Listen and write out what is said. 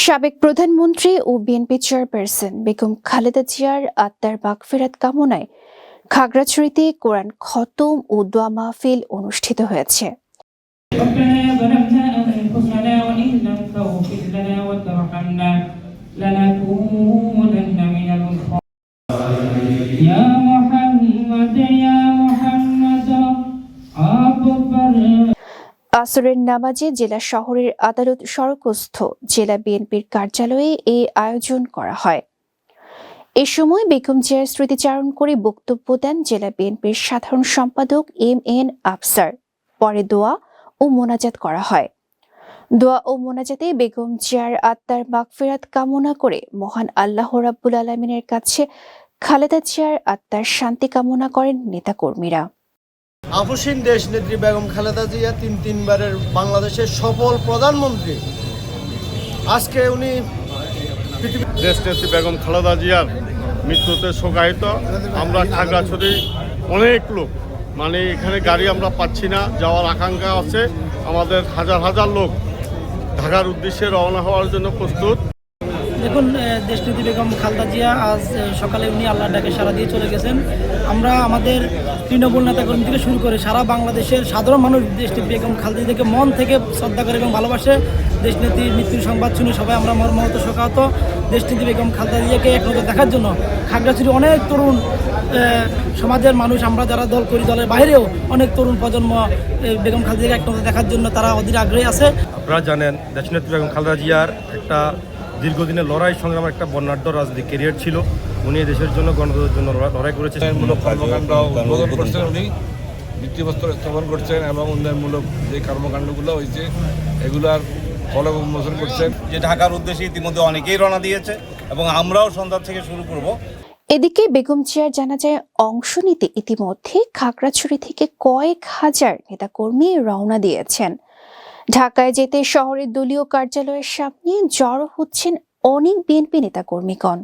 সাবেক প্রধানমন্ত্রী ও BNP chairperson Begum Khaleda জিয়ার আত্মার মাগফিরাত কামনায় খাগড়াছড়িতে কোরআন খতম ও দোয়া মাহফিল অনুষ্ঠিত হয়েছে। আসরের নামাজে জেলা শহরের আদালত সড়কস্থ জেলা বিএনপির কার্যালয়ে এই আয়োজন করা হয়। এ সময় বেগম জিয়ার স্মৃতিচারণ করে বক্তব্য দেন জেলা বিএনপির সাধারণ সম্পাদক এম.এন. আফসার। পরে দোয়া ও মোনাজাত করা হয়। দোয়া ও মোনাজাতে বেগম জিয়ার আত্মার মাগফিরাত কামনা করে মহান আল্লাহ রাব্বুল আলামিনের কাছে খালেদা জিয়ার আত্মার শান্তি কামনা করেন নেতাকর্মীরা। আপসহীন দেশ নেত্রী বেগম খালেদা জিয়া তিনবারের বাংলাদেশের সফল প্রধানমন্ত্রী। আজকে উনি দেশ নেত্রী বেগম খালেদা জিয়ার মৃত্যুতে শোকাহত। আমরা খাগড়াছড়ি অনেক লোক, মানে এখানে গাড়ি আমরা পাচ্ছি না, যাওয়ার আকাঙ্ক্ষা আছে। আমাদের হাজার হাজার লোক ঢাকার উদ্দেশ্যে রওনা হওয়ার জন্য প্রস্তুত। দেখুন, দেশনেত্রী বেগম খালেদা জিয়া আজ সকালে উনি আল্লাহর ডাকে সাড়া দিয়ে চলে গেছেন। আমরা আমাদের তৃণমূল নেতাকর্মী থেকে শুরু করে সারা বাংলাদেশের সাধারণ মানুষ দেশনেত্রী বেগম খালেদা জিয়াকে মন থেকে শ্রদ্ধা করে এবং ভালোবাসে। দেশনেত্রীর মৃত্যুর সংবাদ শুনে সবাই আমরা মর্মাহত শোকাহত। দেশনেত্রী বেগম খালেদা জিয়াকে এক নজর দেখার জন্য খাগড়াছড়ি অনেক তরুণ সমাজের মানুষ, আমরা যারা দল করি, দলের বাইরেও অনেক তরুণ প্রজন্ম বেগম খালেদা জিয়াকে এক নজর দেখার জন্য তারা অধীর আগ্রহী আছে। আপনারা জানেন, দেশনেত্রী বেগম খালেদা জিয়ার একটা দীর্ঘদিনের লড়াই সংগ্রামের একটা বর্ণাঢ্য রাজনৈতিক ক্যারিয়ার ছিল। উনি দেশের জন্য, গণতন্ত্রের জন্য লড়াই করেছেন। উন্নয়নমূলক কর্মকাণ্ড উদ্বোধন করছেন, উনি ভিত্তিপ্রস্তর স্থাপন করছেন এবং উন্নয়নমূলক যে কর্মকাণ্ডগুলো হয়েছে এগুলার ফলক উন্মোচন করছেন। যে ঢাকার উদ্দেশ্যে ইতিমধ্যে অনেকেই রওনা দিয়েছে এবং আমরাও সন্ধ্যা থেকে শুরু করব। এদিকে বেগম জিয়ার জানাজায় অংশ নিতে ইতিমধ্যে খাগড়াছড়ি থেকে কয়েক হাজার নেতাকর্মী রওনা দিয়েছেন। ঢাকায় যেতে শহরের দলীয় কার্যালয়ের সামনে জড়ো হচ্ছেন অনেক বিএনপি নেতাকর্মীগণ।